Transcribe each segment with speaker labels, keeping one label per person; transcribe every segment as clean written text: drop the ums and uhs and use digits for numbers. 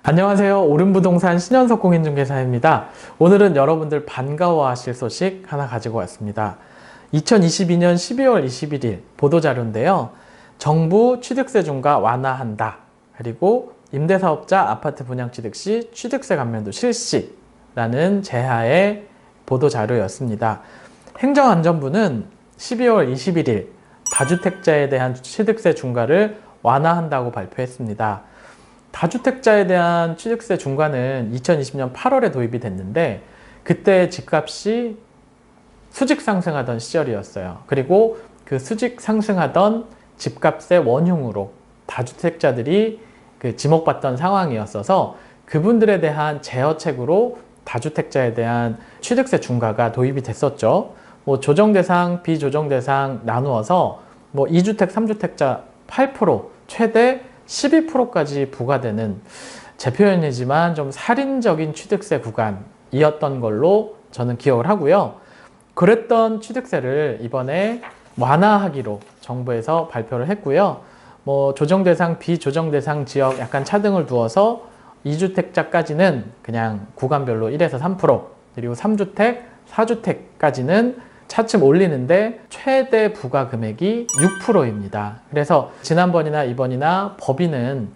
Speaker 1: 안녕하세요. 오른부동산 신현석 공인중개사입니다. 오늘은 여러분들 반가워하실 소식 하나 가지고 왔습니다. 2022년 12월 21일 보도자료인데요. 정부 취득세 중과 완화한다. 그리고 임대사업자 아파트 분양취득 시 취득세 감면도 실시라는 제하의 보도자료였습니다. 행정안전부는 12월 21일 다주택자에 대한 취득세 중과를 완화한다고 발표했습니다. 다주택자에 대한 취득세 중과는 2020년 8월에 도입이 됐는데 그때 집값이 수직 상승하던 시절이었어요. 그리고 그 수직 상승하던 집값의 원흉으로 다주택자들이 지목받던 상황이었어서 그분들에 대한 제어책으로 다주택자에 대한 취득세 중과가 도입이 됐었죠. 조정대상, 비조정대상 나누어서 2주택, 3주택자 8%, 최대 12%까지 부과되는 제 표현이지만 좀 살인적인 취득세 구간이었던 걸로 저는 기억을 하고요. 그랬던 취득세를 이번에 완화하기로 정부에서 발표를 했고요. 조정대상, 비조정대상 지역 약간 차등을 두어서 2주택자까지는 그냥 구간별로 1에서 3%, 그리고 3주택, 4주택까지는 차츰 올리는데 최대 부과 금액이 6%입니다. 그래서 지난번이나 이번이나 법인은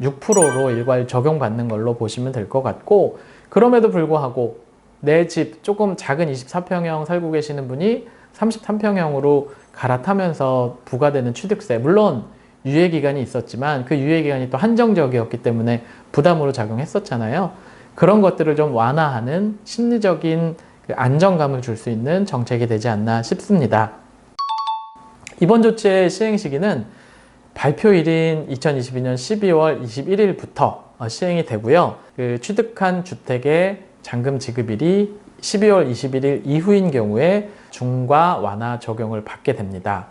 Speaker 1: 6%로 일괄 적용받는 걸로 보시면 될 것 같고, 그럼에도 불구하고 내 집 조금 작은 24평형 살고 계시는 분이 33평형으로 갈아타면서 부과되는 취득세, 물론 유예기간이 있었지만 그 유예기간이 또 한정적이었기 때문에 부담으로 작용했었잖아요. 그런 것들을 좀 완화하는 심리적인 안정감을 줄 수 있는 정책이 되지 않나 싶습니다. 이번 조치의 시행 시기는 발표일인 2022년 12월 21일부터 시행이 되고요. 취득한 주택의 잔금 지급일이 12월 21일 이후인 경우에 중과 완화 적용을 받게 됩니다.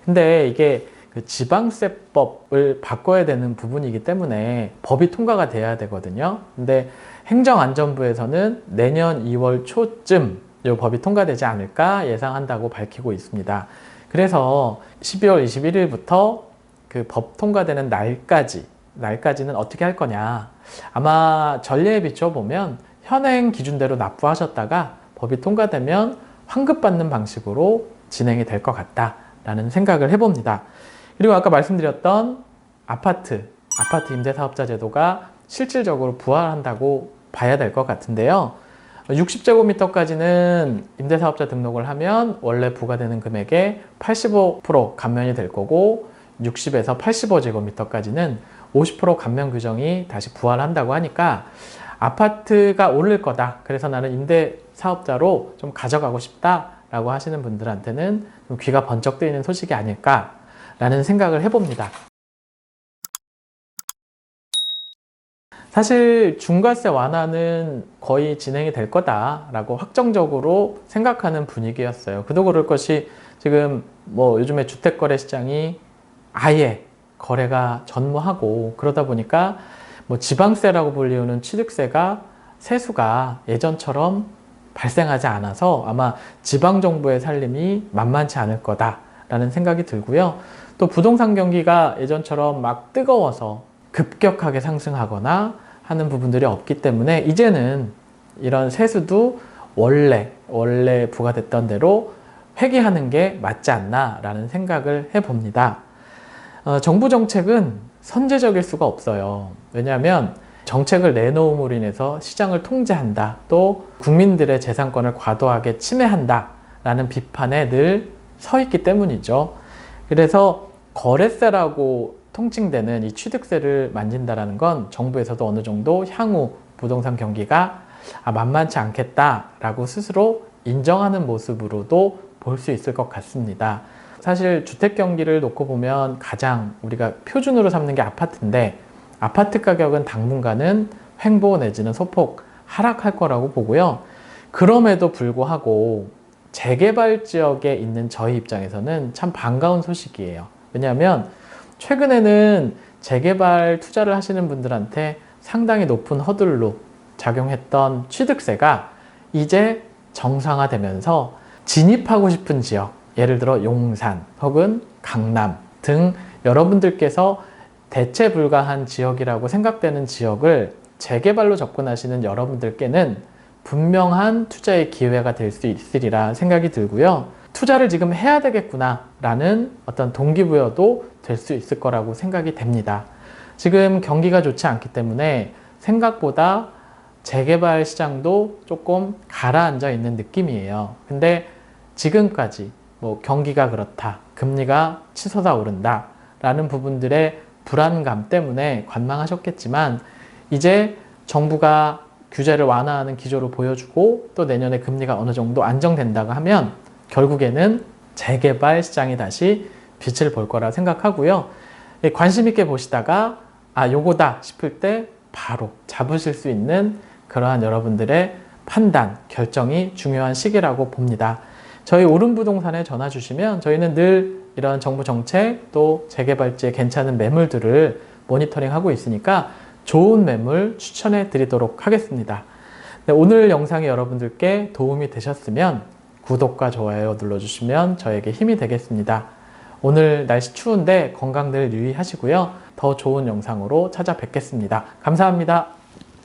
Speaker 1: 근데 이게 지방세법을 바꿔야 되는 부분이기 때문에 법이 통과가 돼야 되거든요. 근데 행정안전부에서는 내년 2월 초쯤 이 법이 통과되지 않을까 예상한다고 밝히고 있습니다. 그래서 12월 21일부터 그 법 통과되는 날까지는 어떻게 할 거냐. 아마 전례에 비춰보면 현행 기준대로 납부하셨다가 법이 통과되면 환급받는 방식으로 진행이 될 것 같다라는 생각을 해봅니다. 그리고 아까 말씀드렸던 아파트 임대사업자 제도가 실질적으로 부활한다고 봐야 될 것 같은데요. 60제곱미터까지는 임대사업자 등록을 하면 원래 부과되는 금액의 85% 감면이 될 거고 60에서 85제곱미터까지는 50% 감면 규정이 다시 부활한다고 하니까 아파트가 오를 거다. 그래서 나는 임대사업자로 좀 가져가고 싶다라고 하시는 분들한테는 좀 귀가 번쩍 뜨이는 소식이 아닐까라는 생각을 해봅니다. 사실 중과세 완화는 거의 진행이 될 거다라고 확정적으로 생각하는 분위기였어요. 그도 그럴 것이 지금 요즘에 주택거래 시장이 아예 거래가 전무하고 그러다 보니까 지방세라고 불리우는 취득세가 세수가 예전처럼 발생하지 않아서 아마 지방정부의 살림이 만만치 않을 거다라는 생각이 들고요. 또 부동산 경기가 예전처럼 막 뜨거워서 급격하게 상승하거나 하는 부분들이 없기 때문에 이제는 이런 세수도 원래 부과됐던 대로 회계하는 게 맞지 않나 라는 생각을 해봅니다. 정부 정책은 선제적일 수가 없어요. 왜냐하면 정책을 내놓음으로 인해서 시장을 통제한다, 또 국민들의 재산권을 과도하게 침해한다 라는 비판에 늘 서 있기 때문이죠. 그래서 거래세라고 통칭되는 이 취득세를 만진다는 건 정부에서도 어느 정도 향후 부동산 경기가 만만치 않겠다라고 스스로 인정하는 모습으로도 볼 수 있을 것 같습니다. 사실 주택 경기를 놓고 보면 가장 우리가 표준으로 삼는 게 아파트인데 아파트 가격은 당분간은 횡보 내지는 소폭 하락할 거라고 보고요. 그럼에도 불구하고 재개발 지역에 있는 저희 입장에서는 참 반가운 소식이에요. 왜냐하면 최근에는 재개발 투자를 하시는 분들한테 상당히 높은 허들로 작용했던 취득세가 이제 정상화되면서 진입하고 싶은 지역, 예를 들어 용산 혹은 강남 등 여러분들께서 대체 불가한 지역이라고 생각되는 지역을 재개발로 접근하시는 여러분들께는 분명한 투자의 기회가 될 수 있으리라 생각이 들고요. 투자를 지금 해야 되겠구나 라는 어떤 동기부여도 될 수 있을 거라고 생각이 됩니다. 지금 경기가 좋지 않기 때문에 생각보다 재개발 시장도 조금 가라앉아 있는 느낌이에요. 근데 지금까지 뭐 경기가 그렇다, 금리가 치솟아 오른다 라는 부분들의 불안감 때문에 관망하셨겠지만, 이제 정부가 규제를 완화하는 기조를 보여주고 또 내년에 금리가 어느 정도 안정된다고 하면 결국에는 재개발 시장이 다시 빛을 볼 거라 생각하고요. 관심 있게 보시다가 요거다 싶을 때 바로 잡으실 수 있는 그러한 여러분들의 판단, 결정이 중요한 시기라고 봅니다. 저희 오른부동산에 전화 주시면 저희는 늘 이런 정부 정책 또 재개발지의 괜찮은 매물들을 모니터링하고 있으니까 좋은 매물 추천해 드리도록 하겠습니다. 네, 오늘 영상이 여러분들께 도움이 되셨으면 구독과 좋아요 눌러주시면 저에게 힘이 되겠습니다. 오늘 날씨 추운데 건강들 유의하시고요. 더 좋은 영상으로 찾아뵙겠습니다. 감사합니다.